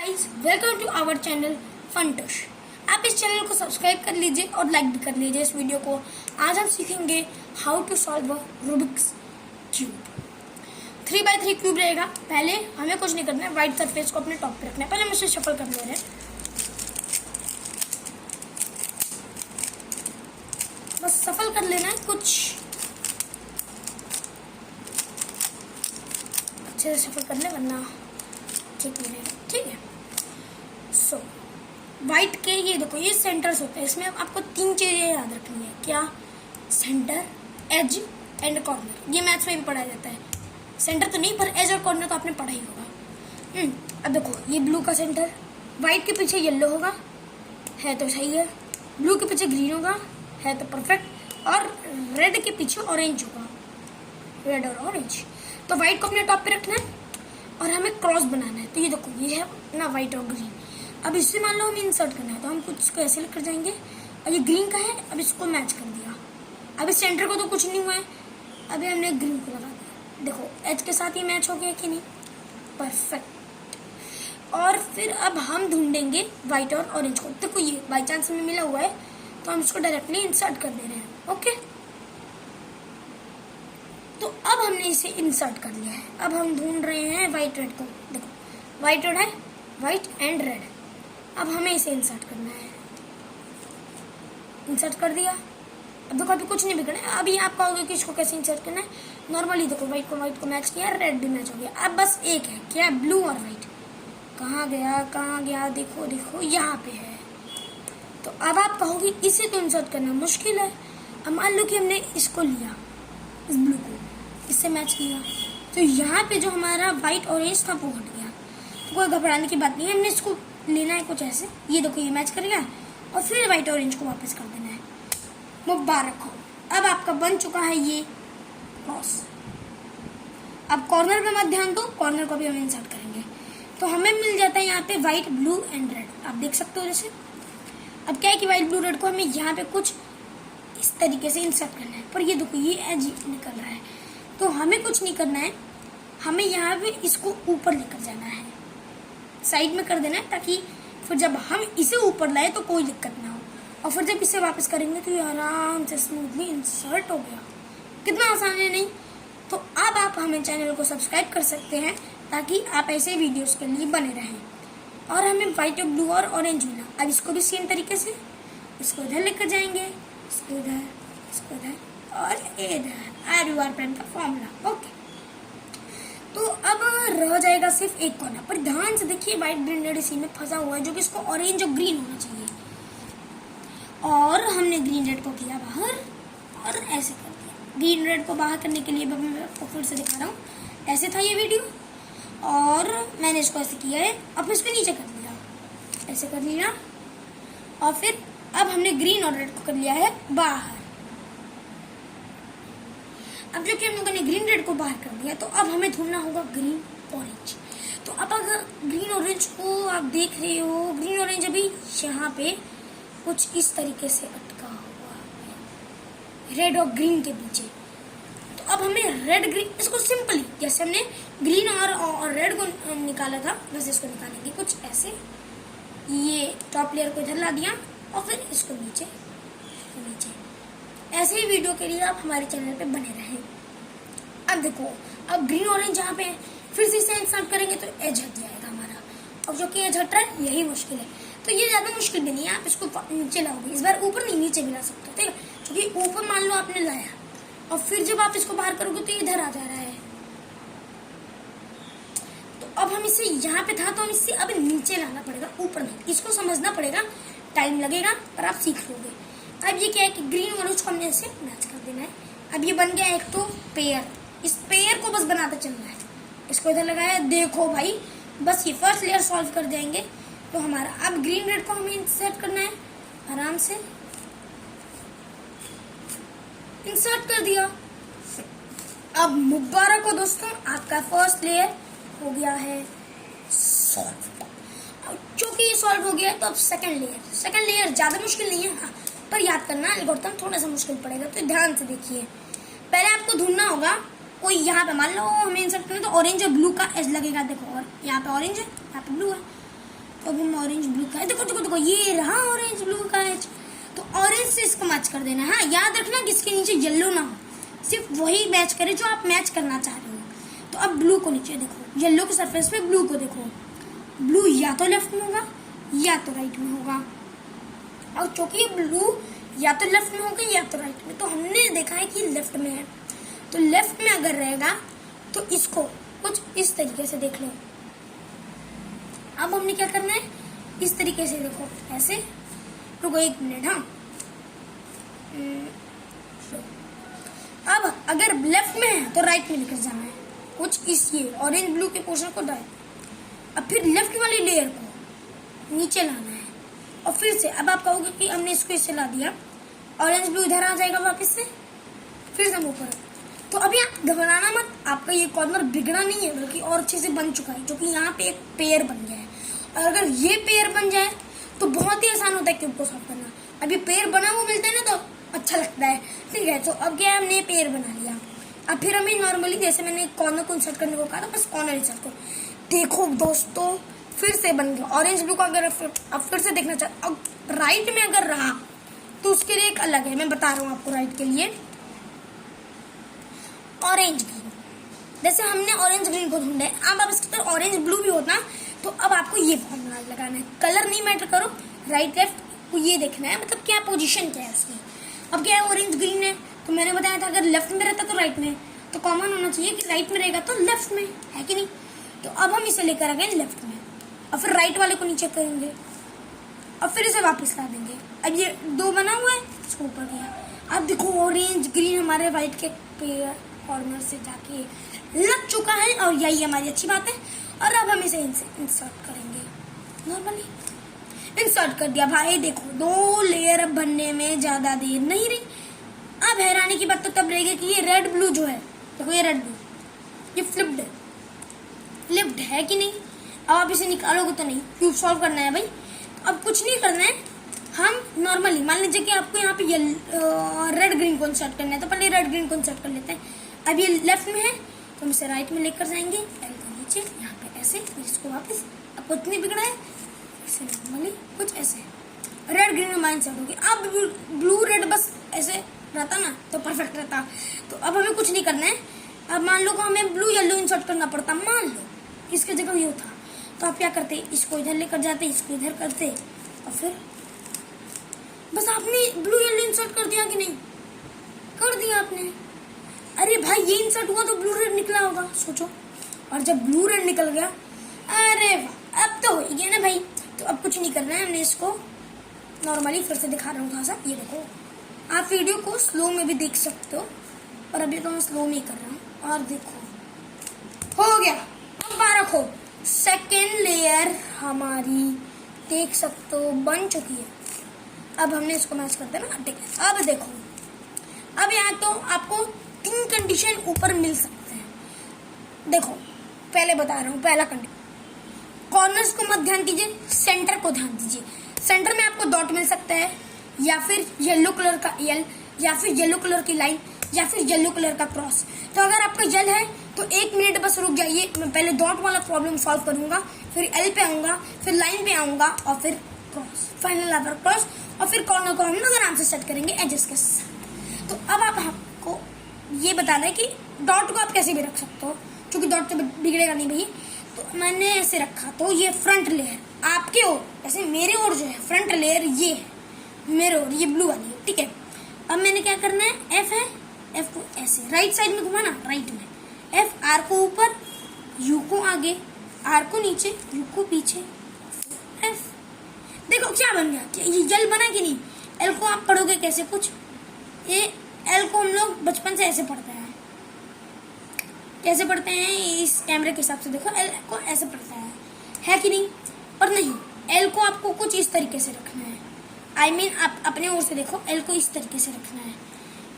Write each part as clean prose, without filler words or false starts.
Guys, welcome to our channel फनटोश। आप इस चैनल को सब्सक्राइब कर लीजिए और लाइक भी कर लीजिए इस वीडियो को। आज हम सीखेंगे how to solve a Rubik's cube. 3x3 cube रहेगा। पहले हमें कुछ नहीं करना है, व्हाइट सरफेस को अपने टॉप पे रखना है। पहले हम इसे शफल कर ले रहे हैं। बस सफल कर लेना है, कुछ अच्छे से सफल कर ले वरना ठीक नहीं रहेगा। ठीक है। सो व्हाइट के ये देखो, ये सेंटर्स होते हैं। इसमें आपको तीन चीजें याद रखनी है। क्या? Centre, edge and corner. ये मैथ्स में भी पढ़ाया जाता है। सेंटर तो नहीं, पर एज और कॉर्नर तो आपने पढ़ा ही होगा। अब देखो, ये ब्लू का सेंटर, व्हाइट के पीछे येलो होगा, है तो सही है। ब्लू के पीछे ग्रीन होगा, है तो परफेक्ट। और रेड के पीछे ऑरेंज होगा, रेड और ऑरेंज। तो व्हाइट को अपने टॉप पे रखना है और हमें क्रॉस बनाना है। तो ये देखो, ये है ना व्हाइट और ग्रीन। अब इससे मान लो हमें इंसर्ट करना है, तो हम कुछ इसको ऐसे कर जाएंगे। और ये ग्रीन का है, अब इसको मैच कर दिया। अब इस सेंटर को तो कुछ नहीं हुआ है, अभी हमने ग्रीन को लगा दिया। देखो, एज के साथ ये मैच हो गया कि नहीं? परफेक्ट। और फिर अब हम ढूंढेंगे व्हाइट और ऑरेंज को। देखो, ये बाई चांस में मिला हुआ है, तो हम इसको डायरेक्टली इंसर्ट कर दे रहे हैं। ओके, तो अब हमने इसे इंसर्ट कर लिया है। अब हम ढूंढ रहे हैं व्हाइट रेड को। देखो, व्हाइट रेड है, व्हाइट एंड रेड। अब हमें इसे इंसर्ट करना है। इंसर्ट कर दिया। अब देखो, अभी कुछ नहीं बिगड़ा है। अभी आप कहोगे कि इसको कैसे इंसर्ट करना है। नॉर्मली देखो, व्हाइट को मैच किया, रेड भी मैच हो गया। अब बस एक है, क्या? ब्लू और व्हाइट। कहाँ गया? देखो देखो, यहाँ पे है। तो अब आप कहोगे इसे तो इंसर्ट करना मुश्किल है। अब मान लो कि हमने इसको लिया, इस ब्लू को इससे मैच किया, तो यहाँ पे जो हमारा व्हाइट ऑरेंज था वो हट गया। तो कोई घबराने की बात नहीं है। हमने इसको लेना है कुछ ऐसे। ये देखो, ये मैच कर गया और फिर व्हाइट ऑरेंज को वापस कर देना है। मुबारक हो, अब आपका बन चुका है ये क्रॉस। अब कॉर्नर पे मत ध्यान दो, कॉर्नर को भी हम इंसर्ट करेंगे। तो हमें मिल जाता है यहाँ पे व्हाइट, ब्लू एंड रेड। आप देख सकते हो जैसे। अब क्या है कि व्हाइट, ब्लू, रेड को हमें यहाँ पे कुछ इस तरीके से इंसर्ट करना है। पर ये देखो, ये एज निकल रहा है, तो हमें कुछ नहीं करना है। हमें यहाँ पे इसको ऊपर लेकर जाना है, साइड में कर देना है, ताकि फिर जब हम इसे ऊपर लाए तो कोई दिक्कत ना हो। और फिर जब इसे वापस करेंगे तो ये आराम से स्मूथली इंसर्ट हो गया। कितना आसान है, नहीं? तो अब आप हमें चैनल को सब्सक्राइब कर सकते हैं, ताकि आप ऐसे वीडियोस के लिए बने रहें। और हमें व्हाइट और ब्लू और ऑरेंज मिला। अब इसको भी सेम तरीके से इसको इधर लेकर जाएंगे, इसको इधर और इधर। एवरीवन पेन का फॉर्मूला। ओके, तो अब रह जाएगा सिर्फ एक कॉर्नर। पर ध्यान से देखिए, व्हाइट, ग्रीन, रेड इसी में फंसा हुआ है, जो कि इसको ऑरेंज और ग्रीन होना चाहिए। और हमने ग्रीन रेड को किया बाहर और ऐसे कर दिया। ग्रीन रेड को बाहर करने के लिए मैं आपको फिर से दिखा रहा हूँ। ऐसे था ये वीडियो और मैंने इसको ऐसे किया है और फिर इसको नीचे कर दिया, ऐसे कर लिया। और फिर अब हमने ग्रीन और रेड को कर लिया है बाहर। अब जो कि हम लोगों ने ग्रीन रेड को बाहर कर दिया, तो अब हमें ढूंढना होगा ग्रीन ऑरेंज। तो अब अगर ग्रीन ऑरेंज को आप देख रहे हो, ग्रीन ऑरेंज अभी यहाँ पे कुछ इस तरीके से अटका हुआ है, रेड और ग्रीन के पीछे। तो अब हमें रेड ग्रीन, इसको सिंपली जैसे हमने ग्रीन और रेड को निकाला था, बस इसको निकालेंगे कुछ ऐसे। ये टॉप लेयर को इधर ला दिया और फिर इसको नीचे। ऐसे ही वीडियो के लिए आप हमारे चैनल पे बने रहें। अब देखो, अब ग्रीन ऑरेंज यहाँ पे है, फिर से इसे इंसर्ट करेंगे तो एज हट जाएगा हमारा। और जो कि एज हट रहा है, यही मुश्किल है। तो ये ज्यादा मुश्किल भी नहीं है, आप इसको नीचे लाओगे। इस बार ऊपर नहीं, नीचे भी ला सकते हो, ठीक है? क्योंकि ऊपर मान लो आपने लाया और फिर जब आप इसको बाहर करोगे तो इधर आ जा रहा है। तो अब हम इसे यहाँ पे था, तो हम इससे अब नीचे लाना पड़ेगा, ऊपर नहीं। इसको समझना पड़ेगा, टाइम लगेगा, पर आप सीख लोगे। अब ये क्या है कि ग्रीन ऑरेंज को हमने ऐसे मैच कर देना है। अब ये बन गया एक तो पेयर। इस पेयर को बस बनाते चलना है। इसको इधर लगाया, देखो भाई, बस ये फर्स्ट लेयर सॉल्व कर जाएंगे तो हमारा। अब ग्रीन रेड को हमें इंसर्ट करना है, आराम से इंसर्ट कर दिया। अब मुबारक हो दोस्तों, आपका फर्स्ट लेयर हो गया है सॉल्व। चूंकि ये सॉल्व हो गया है, तो अब सेकंड लेयर ज्यादा मुश्किल नहीं है, पर याद करना एल्गोरिथम थोड़ा सा मुश्किल पड़ेगा। तो ध्यान से देखिए, पहले आपको ढूंढना होगा कोई यहाँ पे, मान लो हमें इंसर्ट करें तो ऑरेंज और ब्लू का एज लगेगा। देखो, और यहाँ पे ऑरेंज है, यहाँ पे ब्लू है। तो अब हम ऑरेंज ब्लू का है, देखो देखो देखो ये रहा ऑरेंज ब्लू का एज। तो ऑरेंज से इसको मैच कर देना। हाँ याद रखना कि इसके नीचे येलो ना हो, सिर्फ वही मैच करे जो आप मैच करना चाह रहे हो। तो अब ब्लू को नीचे देखो, येलो के सरफेस पे ब्लू को देखो, ब्लू या तो लेफ्ट में होगा या तो राइट में होगा। और चूंकि ब्लू या तो लेफ्ट में होगा या तो राइट में, तो हमने देखा है कि लेफ्ट में है, तो लेफ्ट में अगर रहेगा तो इसको कुछ इस तरीके से देख लो। अब हमने क्या करना है, इस तरीके से देखो, ऐसे। रुको 1 मिनट। हाँ अब अगर लेफ्ट में है तो राइट में लेकर जाना है, कुछ इस ये ऑरेंज ब्लू के पोर्शन को डाल। अब फिर लेफ्ट वाली लेयर को नीचे लाना है, और फिर से अब आप कहोगे कि हमने इसको इससे ला दिया, ऑरेंज ब्लू इधर आ जाएगा वापस से, फिर से ऊपर। तो अभी आप घबराना मत, आपका ये कॉर्नर बिगड़ा नहीं है, बल्कि और अच्छे से बन चुका है, जो कि यहाँ पे एक पेयर बन गया है। और अगर ये पेयर बन जाए तो बहुत ही आसान होता है क्यूब को सॉल्व करना। अभी पेयर बना हुआ मिलता है ना तो अच्छा लगता है, ठीक है। तो अब क्या है, हमने पेयर बना लिया। अब फिर हमें नॉर्मली जैसे मैंने कॉर्नर को इंसर्ट करने को कहा था, बस कॉर्नर इंसर्ट करो। देखो दोस्तों फिर से बन गया ऑरेंज ब्लू का। अगर अब फिर से देखना चाहते, अब राइट में अगर रहा तो उसके लिए एक अलग है, मैं बता रहा हूँ आपको। राइट के लिए ऑरेंज ग्रीन, जैसे हमने ऑरेंज ग्रीन को ढूंढा है, अब इसके अंदर ऑरेंज ब्लू भी होता तो अब आपको ये फॉर्मूला लगाना है। कलर नहीं मैटर करो, राइट लेफ्ट को ये देखना है, मतलब क्या पोजीशन क्या है उसकी। अब क्या है, ऑरेंज ग्रीन है तो मैंने बताया था अगर लेफ्ट में रहता तो राइट में, तो कॉमन होना चाहिए कि राइट में रहेगा तो लेफ्ट में, है कि नहीं। तो अब हम इसे लेकर आ गए लेफ्ट में, और फिर राइट वाले को नीचे करेंगे, और फिर इसे वापस ला देंगे। अब ये 2 बना हुआ है, इसको ऊपर गया। अब देखो ऑरेंज ग्रीन हमारे व्हाइट के कॉर्नर से जाके लग चुका है, और यही हमारी अच्छी बात है। और अब हम इसे इंसर्ट करेंगे, नॉर्मली इंसर्ट कर दिया भाई। देखो 2 लेयर अब बनने में ज्यादा देर नहीं रही। अब हैरानी की बात तो तब रहेगी कि ये रेड ब्लू जो है, देखो ये रेड ब्लू, ये फ्लिप्ड है कि नहीं। अब आप इसे निकालोगे तो नहीं, क्यूब सॉल्व करना है भाई। अब कुछ नहीं करना है, हम नॉर्मली मान लीजिए कि आपको यहाँ पे रेड ग्रीन को इंसर्ट करना है, तो पहले रेड ग्रीन को इंसर्ट कर लेते हैं। अब ये लेफ्ट में है तो हम इसे राइट में लेकर जाएंगे, एल को नीचे, यहाँ पे ऐसे, इसको वापस। अब कुछ नहीं बिगड़ा है, इसे नॉर्मली कुछ ऐसे रेड ग्रीन में माइंड सेट होगी। अब ब्लू रेड बस ऐसे रहता ना तो परफेक्ट रहता। तो अब हमें कुछ नहीं करना है। अब मान लो कि हमें ब्लू येलो इंसर्ट करना पड़ता, मान लो इसके जगह ये था, तो आप क्या करते, इसको इधर लेकर जाते, इसको इधर करते, और फिर बस आपने ब्लू येलो इंसर्ट कर दिया कि नहीं, कर दिया आपने। अरे भाई ये इंसर्ट हुआ तो ब्लू रेड निकला होगा, सोचो। और जब ब्लू रेड निकल गया, अरे वाह, अब तो हो गया ना भाई। तो अब कुछ नहीं करना है, हमने इसको नॉर्मली फिर से दिखा रहा हूँ थोड़ा सा। ये देखो, आप वीडियो को स्लो में भी देख सकते हो, और अभी तो मैं स्लो में कर रहा हूँ। और देखो हो गया। अब रखो, सेकेंड लेयर हमारी देख सकते हो बन चुकी है। अब हमने इसको मैच कर देना, अब देखो, अब यहाँ तो आपको 3 कंडीशन ऊपर मिल सकते हैं। देखो पहले बता रहा हूँ, पहला कंडीशन, कॉर्नर्स को मत ध्यान दीजिए, सेंटर को ध्यान दीजिए। सेंटर में आपको डॉट मिल सकता है, या फिर येलो कलर का एल, या फिर येलो कलर की लाइन, या फिर येलो कलर का क्रॉस। तो अगर आपका एल है तो 1 मिनट बस रुक जाइए, मैं पहले डॉट वाला प्रॉब्लम सॉल्व करूंगा, फिर एल पे आऊंगा, फिर लाइन पे आऊंगा, और फिर क्रॉस, फाइनल आता क्रॉस, और फिर कॉर्नर को हम लोग आराम से सेट करेंगे एजेस के साथ। तो अब आप आपको ये बताना है कि डॉट को आप कैसे भी रख सकते हो, क्योंकि डॉट तो बिगड़ेगा नहीं भैया। तो मैंने ऐसे रखा, तो ये फ्रंट लेयर आपके ओर, ऐसे मेरे ओर जो है फ्रंट लेयर ये है मेरे ओर, ये ब्लू वाली है, ठीक है। अब मैंने क्या करना है, एफ है, एफ को ऐसे राइट साइड में घुमाना, राइट में एफ, आर को ऊपर, यू को आगे, आर को नीचे, यू को पीछे, एफ। देखो क्या बन गया, ये एल बना कि नहीं। एल को आप पढ़ोगे कैसे, कुछ ये एल को हम लोग बचपन से ऐसे पढ़ते हैं, कैसे पढ़ते हैं इस कैमरे के हिसाब से देखो, एल को ऐसे पढ़ता है कि नहीं। पर नहीं, एल को आपको कुछ इस तरीके से रखना है, I mean, आप अपने ओर से देखो, एल को इस तरीके से रखना है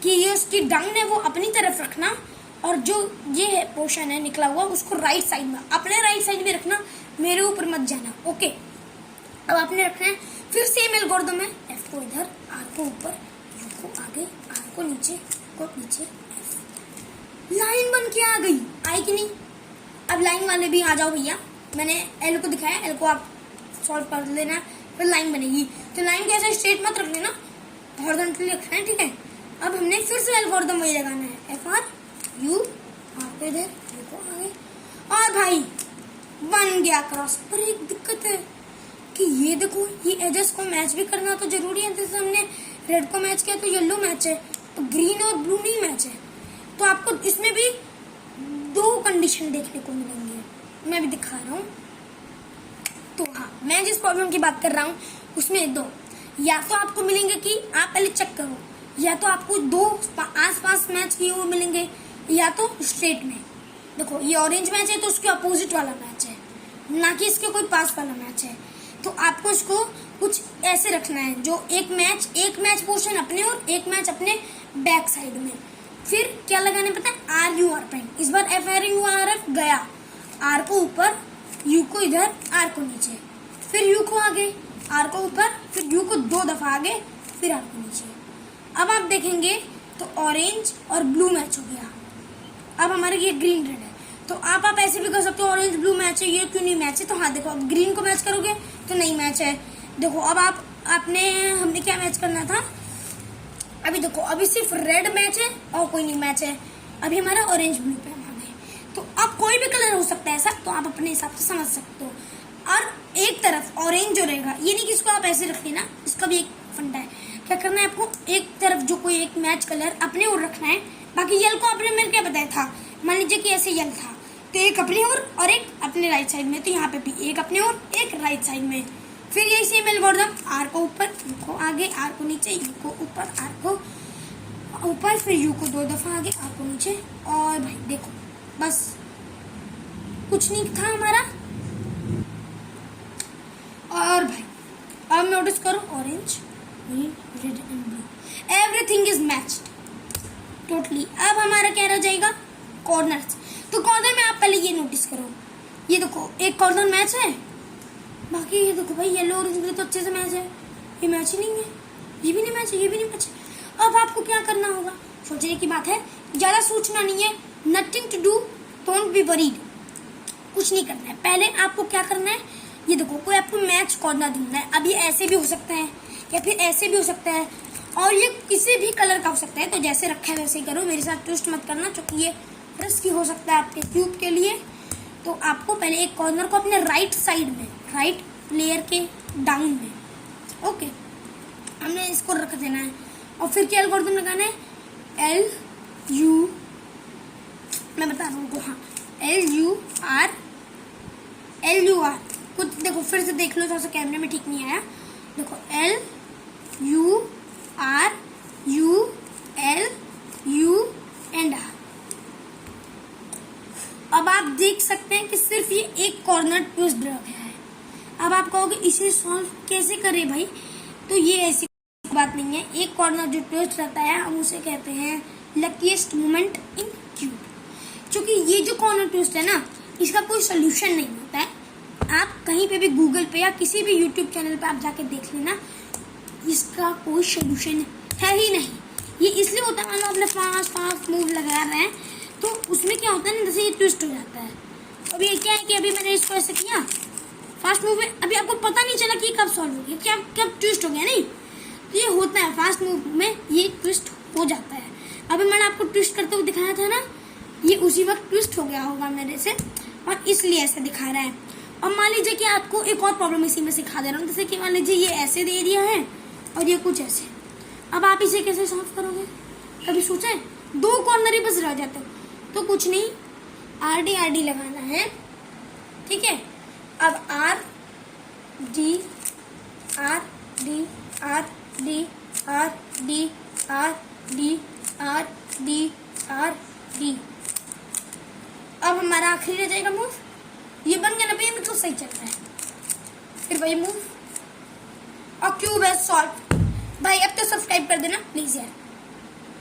कि ये उसकी डाउन है वो अपनी तरफ रखना, और जो ये है पोर्शन है निकला हुआ उसको राइट साइड में, अपने राइट साइड में रखना, मेरे ऊपर मत जाना, ओके। अब आपने रखना है, फिर सेम एल्गोरिथम है, एफ को इधर, आर को ऊपर, यू को आगे, आर को नीचे, को पीछे, एफ। लाइन बन के आ गई, आई कि नहीं। अब लाइन वाले भी आ जाओ भैया, मैंने एल को दिखाया, एल को आप सॉल्व कर लेना, फिर लाइन बनेगी। तो लाइन कैसे स्ट्रेट मत रख लेना, हॉरिजॉन्टली रखना है, ठीक है। अब हमने फिर से एल्गोरिथम वही लगाना है, एफ आर यू आर को इधर, यू को आगे, और भाई बन गया क्रॉस। पर एक दिक्कत है कि ये देखो, ये एजेस को मैच भी करना तो जरूरी है। जैसे हमने रेड को मैच किया तो येलो मैच है, तो ग्रीन और ब्लू नहीं मैच है। तो आपको इसमें भी दो कंडीशन देखने को मिलेंगे, मैं भी दिखा रहा हूँ। तो हाँ, मैं जिस प्रॉब्लम की बात कर रहा हूँ उसमें दो, या तो आपको मिलेंगे कि आप पहले चेक करो, या तो आपको दो आसपास मैच किए हुए मिलेंगे, या तो स्ट्रेट में। देखो ये ऑरेंज मैच है तो उसके अपोजिट वाला मैच है, ना कि इसके कोई पास वाला मैच है। तो आपको इसको कुछ ऐसे रखना है, जो एक मैच पोर्शन अपने और एक मैच अपने बैक साइड में। फिर क्या लगाने पता है, आर यू आर प्राइम। इस बार F R U R F गया, आर को ऊपर, यू को इधर, आर को नीचे, फिर यू को आगे, आर को ऊपर, फिर यू को 2 दफा आगे, फिर आर को नीचे। अब आप देखेंगे तो ऑरेंज और ब्लू मैच हो गया। अब हमारे ये ग्रीन रेड है, तो आप ऐसे भी कर सकते हो, ऑरेंज ब्लू मैच है, ये क्यों नहीं मैच है। तो हाँ देखो, अब ग्रीन को मैच करोगे तो नहीं मैच है। देखो अब हमने क्या मैच करना था, अभी देखो अभी सिर्फ रेड मैच है और कोई नहीं मैच है। अभी हमारा ऑरेंज ब्लू पे आ गए, तो अब कोई भी कलर हो सकता है ऐसा, तो आप अपने हिसाब से समझ सकते हो। और एक तरफ ऑरेंज जो रहेगा, ये नहीं कि इसको आप ऐसे रख लेना, इसका भी एक फंडा है। क्या करना है आपको, एक तरफ जो कोई एक मैच कलर अपने और रखना है, बाकी यल को आपने मेरे क्या बताया था, मान लीजिए कि ऐसे यल था, तो एक अपने और एक अपने राइट साइड में, तो यहाँ पे भी एक अपने और एक राइट साइड में। फिर यही सेम एल्गोरिथम, आर को ऊपर, यू को आगे, आर को नीचे, यू को ऊपर, आर को ऊपर, फिर यू को 2 दफा आगे, आर को नीचे। और भाई देखो बस कुछ नहीं था हमारा। और भाई अब नोटिस करो, orange, green, red and blue, everything is matched totally. अब हमारा क्या रह जाएगा, कॉर्नर्स। तो कॉर्नर में आप पहले ये नोटिस करो, ये देखो एक कॉर्नर मैच है, बाकी ये देखो भाई येलो ऑरेंज ब्लू तो अच्छे से मैच है, ये मैच ही नहीं है, ये भी नहीं मैच है, ये भी नहीं मैच है। अब आपको क्या करना होगा, सोचने की बात है, ज्यादा सोचना नहीं है, nothing to do, don't be worried, कुछ नहीं करना है। पहले आपको क्या करना है, ये देखो कोई आपको मैच कॉर्नर ढूंढना है। अब ये ऐसे भी हो सकता है या फिर ऐसे भी हो सकता है, और ये किसी भी कलर का हो सकता है। तो जैसे रखा है वैसे ही करो, मेरे साथ ट्विस्ट मत करना, क्योंकि ये रिस्की हो सकता है आपके क्यूब के लिए। तो आपको पहले एक कॉर्नर को अपने राइट साइड में, राइट लेयर के डाउन में, ओके, हमने इसको रख देना है। और फिर क्या एल्गोरिथम लगाना है, एल यू, मैं बता रहा हूँ, हाँ एल यू आर कुछ देखो, फिर से देख लो, थोड़ा सा कैमरे में ठीक नहीं आया। देखो L U R, U L U and R. अब आप देख सकते हैं कि सिर्फ ये एक कॉर्नर ट्विस्ट रह गया है। अब आप कहोगे इसे सॉल्व कैसे करें भाई, तो ये ऐसी बात नहीं है। एक कॉर्नर जो ट्विस्ट रहता है हम उसे कहते हैं लकीएस्ट मोमेंट इन क्यूब। क्योंकि ये जो कॉर्नर ट्विस्ट है ना, इसका कोई सोल्यूशन नहीं होता है। आप कहीं पे भी गूगल पे या किसी भी यूट्यूब चैनल पे आप जाके देख लेना, इसका कोई सोल्यूशन है ही नहीं। ये इसलिए होता है, मान लो आपने फास्ट मूव लगा रहे हैं तो उसमें क्या होता है ना, जैसे ये ट्विस्ट हो जाता है। अभी ये क्या है कि अभी मैंने इसको ऐसे किया फास्ट मूव में, अभी आपको पता नहीं चला कि कब सॉल्व हो गया, क्या कब ट्विस्ट हो गया, नहीं। तो ये होता है फास्ट मूव में, ये ट्विस्ट हो जाता है। अभी मैंने आपको ट्विस्ट करते हुए दिखाया था ना, ये उसी वक्त ट्विस्ट हो गया होगा मेरे से, और इसलिए ऐसा दिखा रहा है। अब मान लीजिए कि आपको एक और प्रॉब्लम इसी में सिखा दे रहा हूँ, जैसे कि मान लीजिए ये ऐसे दे दिया है और ये कुछ ऐसे। अब आप इसे कैसे सॉल्व करोगे, कभी सोचे? 2 कॉर्नर ही बस रह जाते, तो कुछ नहीं, आर डी लगाना है, ठीक है। अब R D R D R D R D R D R D R D. अब हमारा आखिरी रह जाएगा मूव, ये बन गया ना भाई, तो सही चल रहा है। फिर भाई मूव और क्यूब है सॉल्व। भाई अब तो सब्सक्राइब कर देना प्लीज यार।